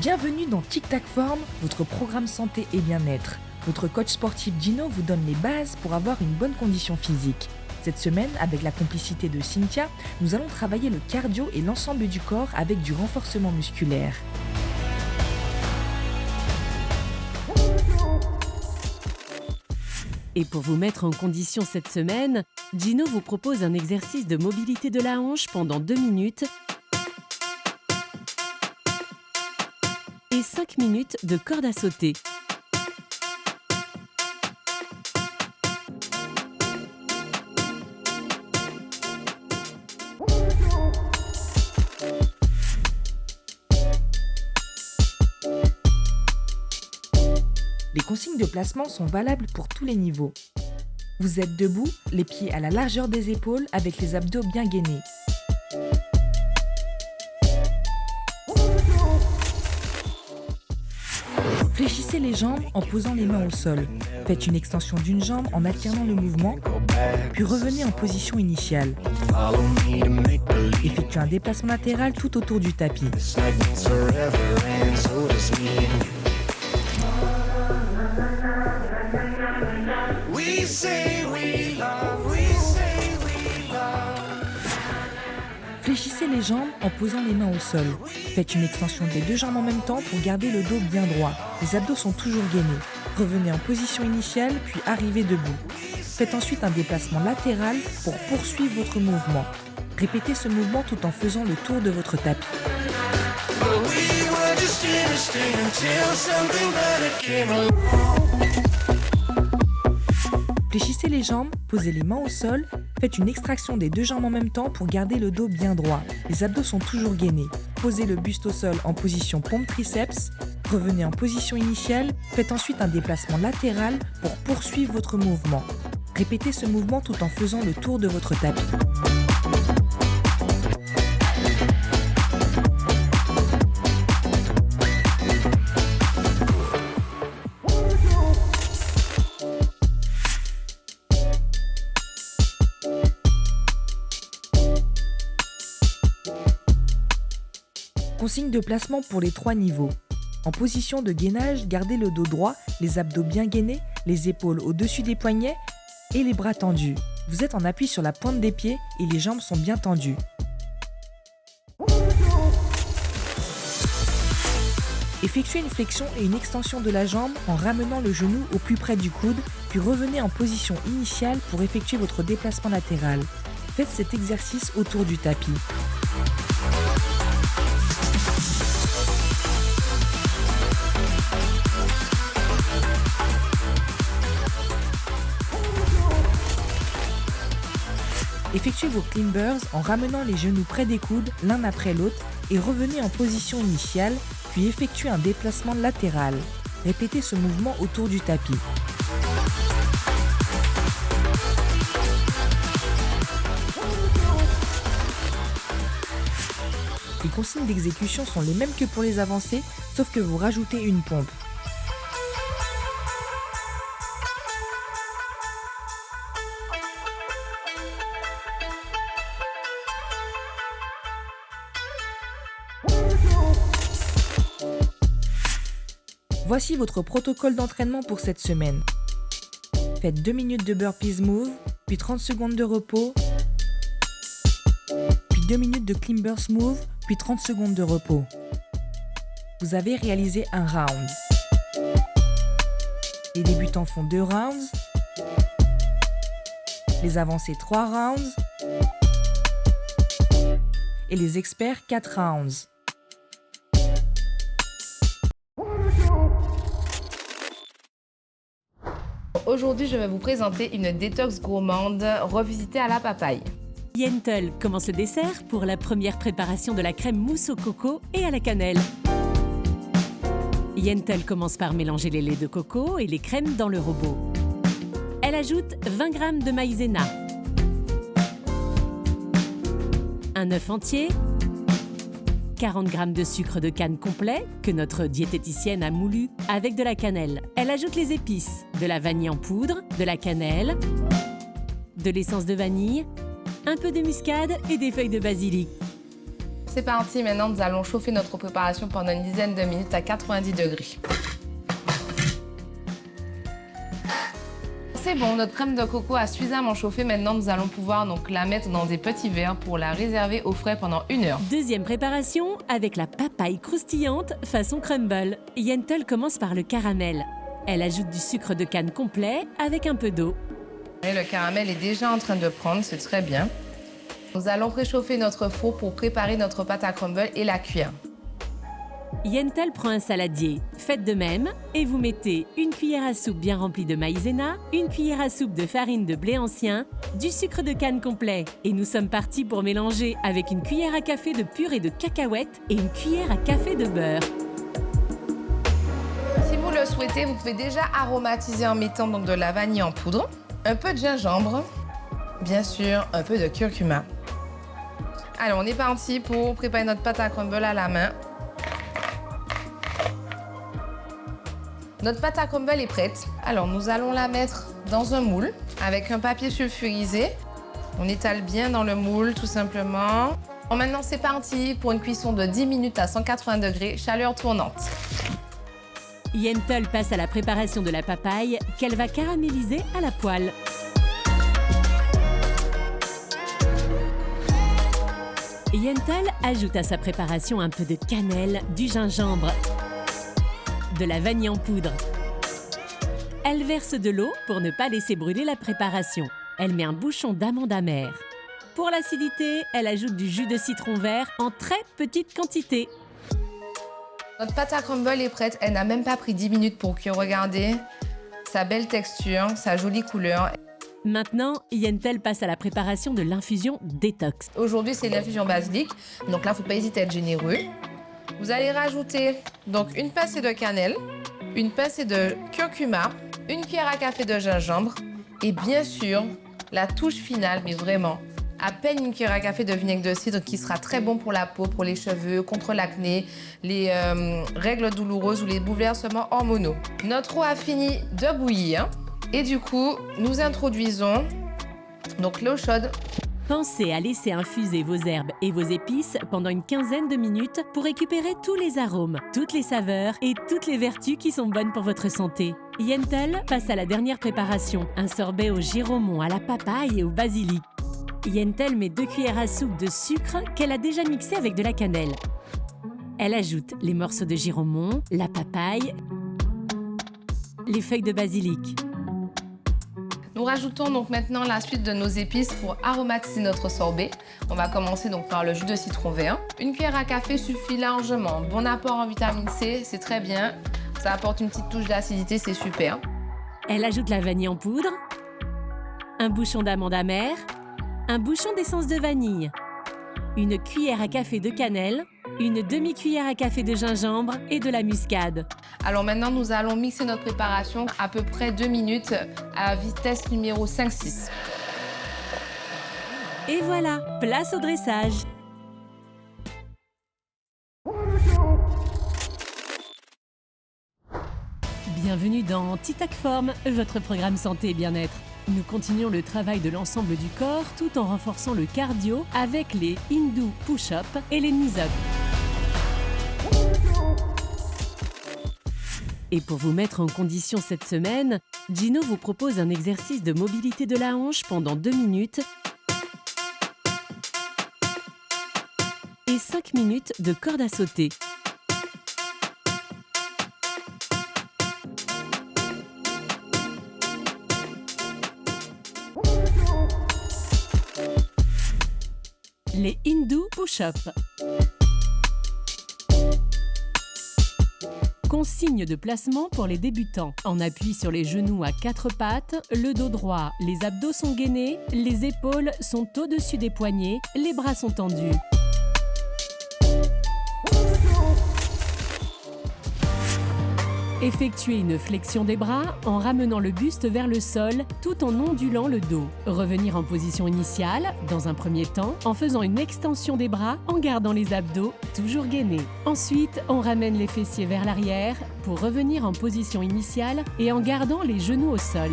Bienvenue dans Tic Tac Form, votre programme santé et bien-être. Votre coach sportif Gino vous donne les bases pour avoir une bonne condition physique. Cette semaine, avec la complicité de Cynthia, nous allons travailler le cardio et l'ensemble du corps avec du renforcement musculaire. Et pour vous mettre en condition cette semaine, Gino vous propose un exercice de mobilité de la hanche pendant 2 minutes et 5 minutes de corde à sauter. Les consignes de placement sont valables pour tous les niveaux. Vous êtes debout, les pieds à la largeur des épaules avec les abdos bien gainés. Fléchissez les jambes en posant les mains au sol. Faites une extension d'une jambe en alternant le mouvement, puis revenez en position initiale. Effectuez un déplacement latéral tout autour du tapis. Fléchissez les jambes en posant les mains au sol. Faites une extension des 2 jambes en même temps pour garder le dos bien droit. Les abdos sont toujours gainés. Revenez en position initiale, puis arrivez debout. Faites ensuite un déplacement latéral pour poursuivre votre mouvement. Répétez ce mouvement tout en faisant le tour de votre tapis. Fléchissez les jambes, posez les mains au sol, faites une extraction des 2 jambes en même temps pour garder le dos bien droit. Les abdos sont toujours gainés. Posez le buste au sol en position pompe-triceps, revenez en position initiale, faites ensuite un déplacement latéral pour poursuivre votre mouvement. Répétez ce mouvement tout en faisant le tour de votre tapis. Consigne de placement pour les 3 niveaux. En position de gainage, gardez le dos droit, les abdos bien gainés, les épaules au-dessus des poignets et les bras tendus. Vous êtes en appui sur la pointe des pieds et les jambes sont bien tendues. Effectuez une flexion et une extension de la jambe en ramenant le genou au plus près du coude, puis revenez en position initiale pour effectuer votre déplacement latéral. Faites cet exercice autour du tapis. Effectuez vos climbers en ramenant les genoux près des coudes l'un après l'autre et revenez en position initiale, puis effectuez un déplacement latéral. Répétez ce mouvement autour du tapis. Les consignes d'exécution sont les mêmes que pour les avancées, sauf que vous rajoutez une pompe. Voici votre protocole d'entraînement pour cette semaine. Faites 2 minutes de burpees move, puis 30 secondes de repos, puis 2 minutes de climbers move, puis 30 secondes de repos. Vous avez réalisé un round. Les débutants font 2 rounds, les avancés 3 rounds et les experts 4 rounds. Aujourd'hui, je vais vous présenter une détox gourmande revisitée à la papaye. Yentl commence le dessert pour la première préparation de la crème mousse au coco et à la cannelle. Yentl commence par mélanger les laits de coco et les crèmes dans le robot. Elle ajoute 20 g de maïzena, un œuf entier, 40 g de sucre de canne complet que notre diététicienne a moulu avec de la cannelle. Elle ajoute les épices, de la vanille en poudre, de la cannelle, de l'essence de vanille, un peu de muscade et des feuilles de basilic. c'est parti, maintenant nous allons chauffer notre préparation pendant une dizaine de minutes à 90 degrés. C'est bon, notre crème de coco a suffisamment chauffé. Maintenant, nous allons pouvoir donc la mettre dans des petits verres pour la réserver au frais pendant 1 heure. Deuxième préparation avec la papaye croustillante façon crumble. Yentl commence par le caramel. Elle ajoute du sucre de canne complet avec un peu d'eau. Et le caramel est déjà en train de prendre, c'est très bien. Nous allons préchauffer notre four pour préparer notre pâte à crumble et la cuire. Yentl prend un saladier, faites de même, et vous mettez une cuillère à soupe bien remplie de maïzena, une cuillère à soupe de farine de blé ancien, du sucre de canne complet. Et nous sommes partis pour mélanger avec une cuillère à café de purée de cacahuètes et une cuillère à café de beurre. Si vous le souhaitez, vous pouvez déjà aromatiser en mettant donc de la vanille en poudre, un peu de gingembre, bien sûr un peu de curcuma. Alors on est parti pour préparer notre pâte à crumble à la main. Notre pâte à crumble est prête. Alors, nous allons la mettre dans un moule avec un papier sulfurisé. On étale bien dans le moule, tout simplement. Bon, maintenant, c'est parti pour une cuisson de 10 minutes à 180 degrés, chaleur tournante. Yentl passe à la préparation de la papaye qu'elle va caraméliser à la poêle. Yentl ajoute à sa préparation un peu de cannelle, du gingembre, de la vanille en poudre. Elle verse de l'eau pour ne pas laisser brûler la préparation. Elle met un bouchon d'amande amère. Pour l'acidité, elle ajoute du jus de citron vert en très petite quantité. Notre pâte à crumble est prête. Elle n'a même pas pris 10 minutes pour cuire. Regardez sa belle texture, sa jolie couleur. Maintenant, Yentl passe à la préparation de l'infusion détox. Aujourd'hui, c'est l'infusion basilic. Donc là, il ne faut pas hésiter à être généreux. Vous allez rajouter donc une pincée de cannelle, une pincée de curcuma, une cuillère à café de gingembre et bien sûr, la touche finale, mais vraiment, à peine une cuillère à café de vinaigre de cidre qui sera très bon pour la peau, pour les cheveux, contre l'acné, les règles douloureuses ou les bouleversements hormonaux. Notre eau a fini de bouillir et du coup, nous introduisons donc l'eau chaude. Pensez à laisser infuser vos herbes et vos épices pendant une quinzaine de minutes pour récupérer tous les arômes, toutes les saveurs et toutes les vertus qui sont bonnes pour votre santé. Yentl passe à la dernière préparation, un sorbet au giromon, à la papaye et au basilic. Yentl met 2 cuillères à soupe de sucre qu'elle a déjà mixé avec de la cannelle. Elle ajoute les morceaux de giromon, la papaye, les feuilles de basilic. Nous rajoutons donc maintenant la suite de nos épices pour aromatiser notre sorbet. On va commencer donc par le jus de citron vert. Une cuillère à café suffit largement. Bon apport en vitamine C, c'est très bien. Ça apporte une petite touche d'acidité, c'est super. Elle ajoute la vanille en poudre, un bouchon d'amande amère, un bouchon d'essence de vanille, une cuillère à café de cannelle, une demi-cuillère à café de gingembre et de la muscade. Alors maintenant, nous allons mixer notre préparation à peu près 2 minutes à vitesse numéro 5-6. Et voilà, place au dressage. Bienvenue dans Titac Form, votre programme santé et bien-être. Nous continuons le travail de l'ensemble du corps tout en renforçant le cardio avec les Hindu Push-Up et les Knees-Up. Et pour vous mettre en condition cette semaine, Gino vous propose un exercice de mobilité de la hanche pendant 2 minutes et 5 minutes de corde à sauter. Les Hindu Push-Up. Consigne de placement pour les débutants. En appui sur les genoux à 4 pattes, le dos droit, les abdos sont gainés, les épaules sont au-dessus des poignets, les bras sont tendus. Effectuez une flexion des bras en ramenant le buste vers le sol tout en ondulant le dos. Revenir en position initiale, dans un premier temps, en faisant une extension des bras en gardant les abdos toujours gainés. Ensuite, on ramène les fessiers vers l'arrière pour revenir en position initiale et en gardant les genoux au sol.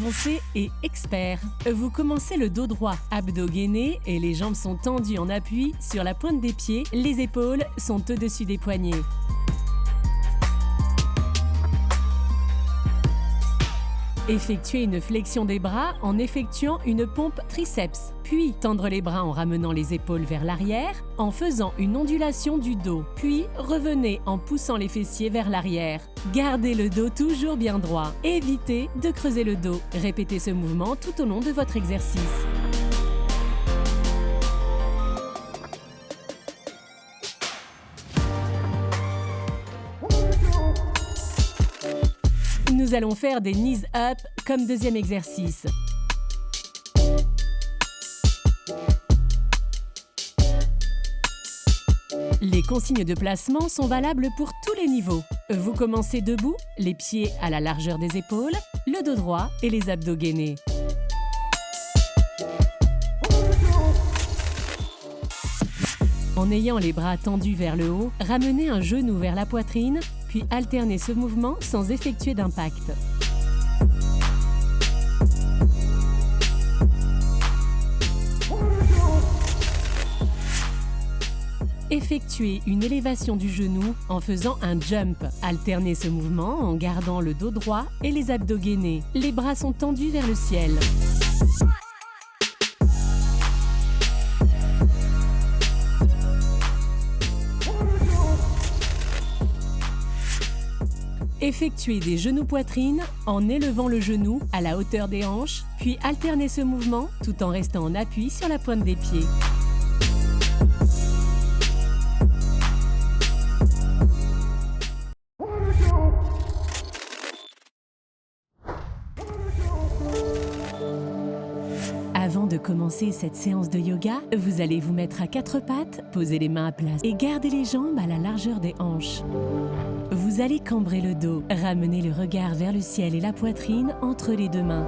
avancé et expert. Vous commencez le dos droit, abdos gainés et les jambes sont tendues en appui sur la pointe des pieds. Les épaules sont au-dessus des poignets. Effectuez une flexion des bras en effectuant une pompe triceps. Puis tendre les bras en ramenant les épaules vers l'arrière, en faisant une ondulation du dos. Puis revenez en poussant les fessiers vers l'arrière. Gardez le dos toujours bien droit. Évitez de creuser le dos. Répétez ce mouvement tout au long de votre exercice. Nous allons faire des knees up comme deuxième exercice. Les consignes de placement sont valables pour tous les niveaux. Vous commencez debout, les pieds à la largeur des épaules, le dos droit et les abdos gainés. En ayant les bras tendus vers le haut, ramenez un genou vers la poitrine, puis alternez ce mouvement sans effectuer d'impact. Effectuez une élévation du genou en faisant un jump. Alternez ce mouvement en gardant le dos droit et les abdos gainés. Les bras sont tendus vers le ciel. Effectuez des genoux-poitrine en élevant le genou à la hauteur des hanches, puis alternez ce mouvement tout en restant en appui sur la pointe des pieds. Avant de commencer cette séance de yoga, vous allez vous mettre à quatre pattes, poser les mains à plat et garder les jambes à la largeur des hanches. Vous allez cambrer le dos, ramener le regard vers le ciel et la poitrine entre les deux mains.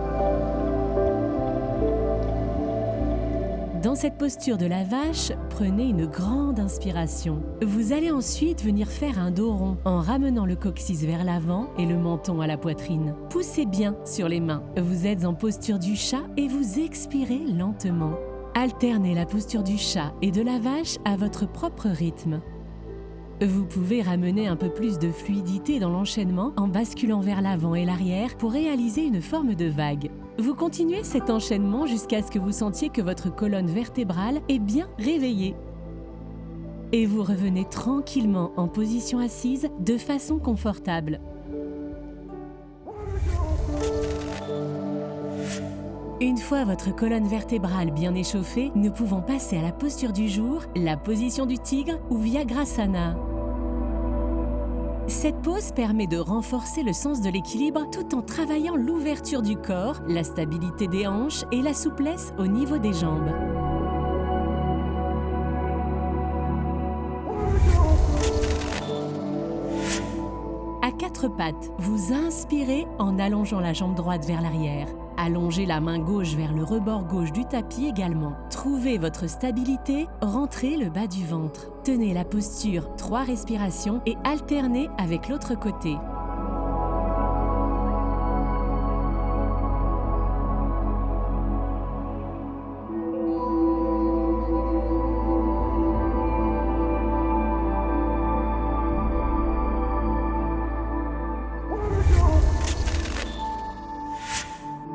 Dans cette posture de la vache, prenez une grande inspiration. Vous allez ensuite venir faire un dos rond en ramenant le coccyx vers l'avant et le menton à la poitrine. Poussez bien sur les mains. Vous êtes en posture du chat et vous expirez lentement. Alternez la posture du chat et de la vache à votre propre rythme. Vous pouvez ramener un peu plus de fluidité dans l'enchaînement en basculant vers l'avant et l'arrière pour réaliser une forme de vague. Vous continuez cet enchaînement jusqu'à ce que vous sentiez que votre colonne vertébrale est bien réveillée. Et vous revenez tranquillement en position assise de façon confortable. Une fois votre colonne vertébrale bien échauffée, nous pouvons passer à la posture du jour, la position du tigre ou Vyagrasana. Cette pose permet de renforcer le sens de l'équilibre tout en travaillant l'ouverture du corps, la stabilité des hanches et la souplesse au niveau des jambes. À quatre pattes, vous inspirez en allongeant la jambe droite vers l'arrière. Allongez la main gauche vers le rebord gauche du tapis également. Trouvez votre stabilité, rentrez le bas du ventre. Tenez la posture 3 respirations et alternez avec l'autre côté.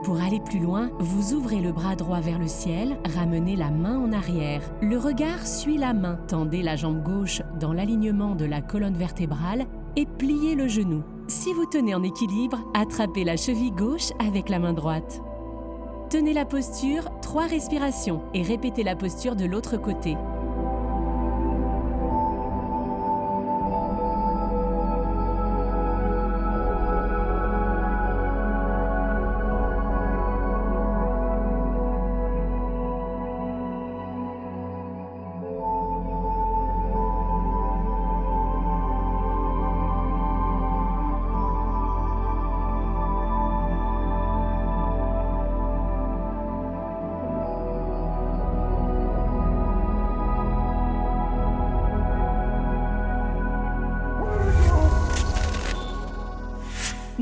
Pour aller plus loin, vous ouvrez le bras droit vers le ciel, ramenez la main en arrière. Le regard suit la main. Tendez la jambe gauche dans l'alignement de la colonne vertébrale et pliez le genou. Si vous tenez en équilibre, attrapez la cheville gauche avec la main droite. Tenez la posture 3 respirations et répétez la posture de l'autre côté.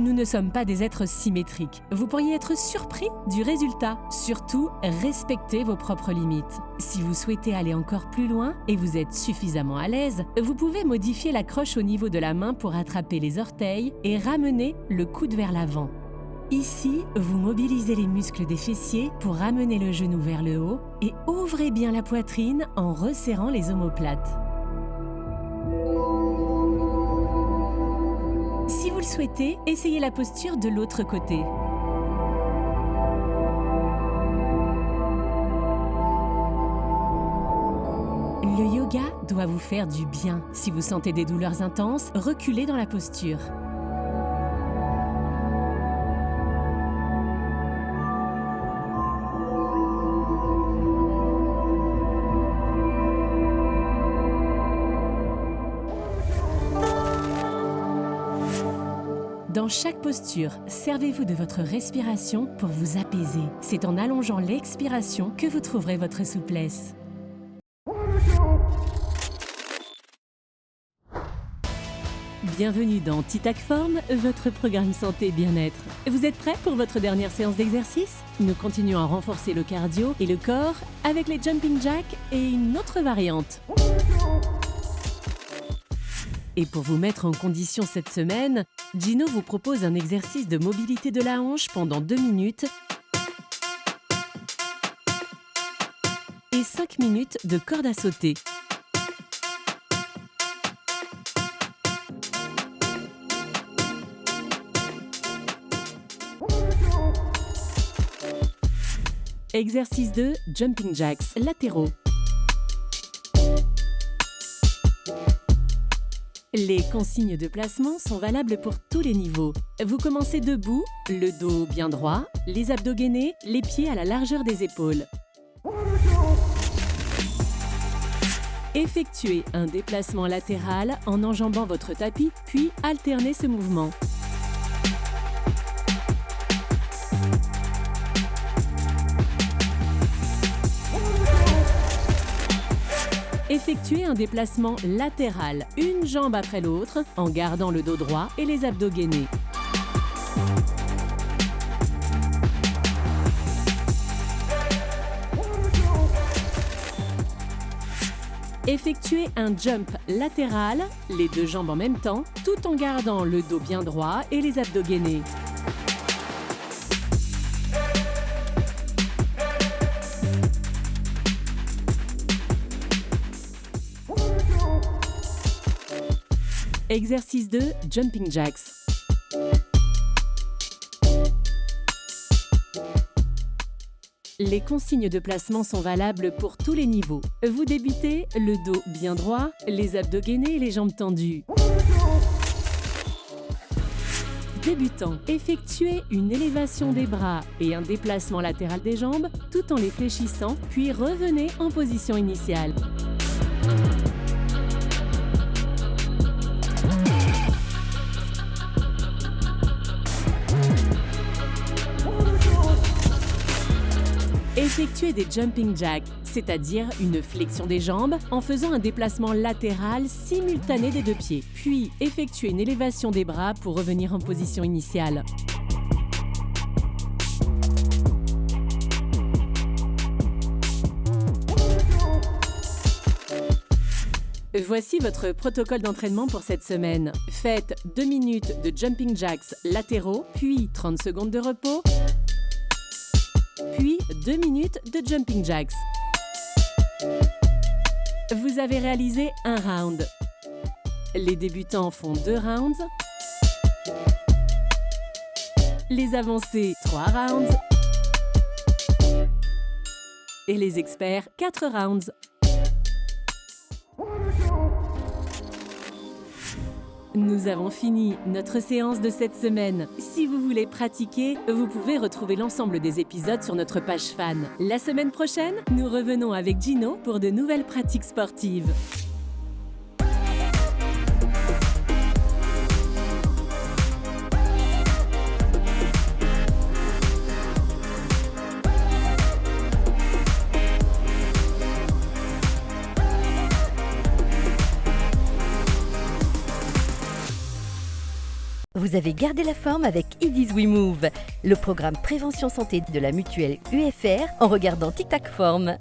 nous ne sommes pas des êtres symétriques. Vous pourriez être surpris du résultat. Surtout, respectez vos propres limites. Si vous souhaitez aller encore plus loin et vous êtes suffisamment à l'aise, vous pouvez modifier l'accroche au niveau de la main pour attraper les orteils et ramener le coude vers l'avant. Ici, vous mobilisez les muscles des fessiers pour ramener le genou vers le haut et ouvrez bien la poitrine en resserrant les omoplates. Si vous le souhaitez, essayez la posture de l'autre côté. Le yoga doit vous faire du bien. Si vous sentez des douleurs intenses, reculez dans la posture. Dans chaque posture, servez-vous de votre respiration pour vous apaiser. C'est en allongeant l'expiration que vous trouverez votre souplesse. Bienvenue dans Titac Form, votre programme santé bien-être. Vous êtes prêts pour votre dernière séance d'exercice? Nous continuons à renforcer le cardio et le corps avec les jumping jacks et une autre variante. Et pour vous mettre en condition cette semaine, Gino vous propose un exercice de mobilité de la hanche pendant 2 minutes et 5 minutes de corde à sauter. Exercice 2, Jumping Jacks latéraux. Les consignes de placement sont valables pour tous les niveaux. Vous commencez debout, le dos bien droit, les abdos gainés, les pieds à la largeur des épaules. Effectuez un déplacement latéral en enjambant votre tapis, puis alternez ce mouvement. Effectuez un déplacement latéral, une jambe après l'autre, en gardant le dos droit et les abdos gainés. Effectuez un jump latéral, les 2 jambes en même temps, tout en gardant le dos bien droit et les abdos gainés. Exercice 2, Jumping Jacks. Les consignes de placement sont valables pour tous les niveaux. Vous débutez, le dos bien droit, les abdos gainés et les jambes tendues. Débutant, effectuez une élévation des bras et un déplacement latéral des jambes tout en les fléchissant, puis revenez en position initiale. Effectuez des jumping jacks, c'est-à-dire une flexion des jambes en faisant un déplacement latéral simultané des 2 pieds. Puis effectuez une élévation des bras pour revenir en position initiale. Voici votre protocole d'entraînement pour cette semaine. Faites 2 minutes de jumping jacks latéraux, puis 30 secondes de repos, puis 2 minutes de jumping jacks. Vous avez réalisé un round. Les débutants font 2 rounds. Les avancés, 3 rounds. Et les experts, 4 rounds. Nous avons fini notre séance de cette semaine. Si vous voulez pratiquer, vous pouvez retrouver l'ensemble des épisodes sur notre page fan. La semaine prochaine, nous revenons avec Gino pour de nouvelles pratiques sportives. Vous avez gardé la forme avec It Is We Move, le programme prévention santé de la mutuelle UFR en regardant Tic Tac Form.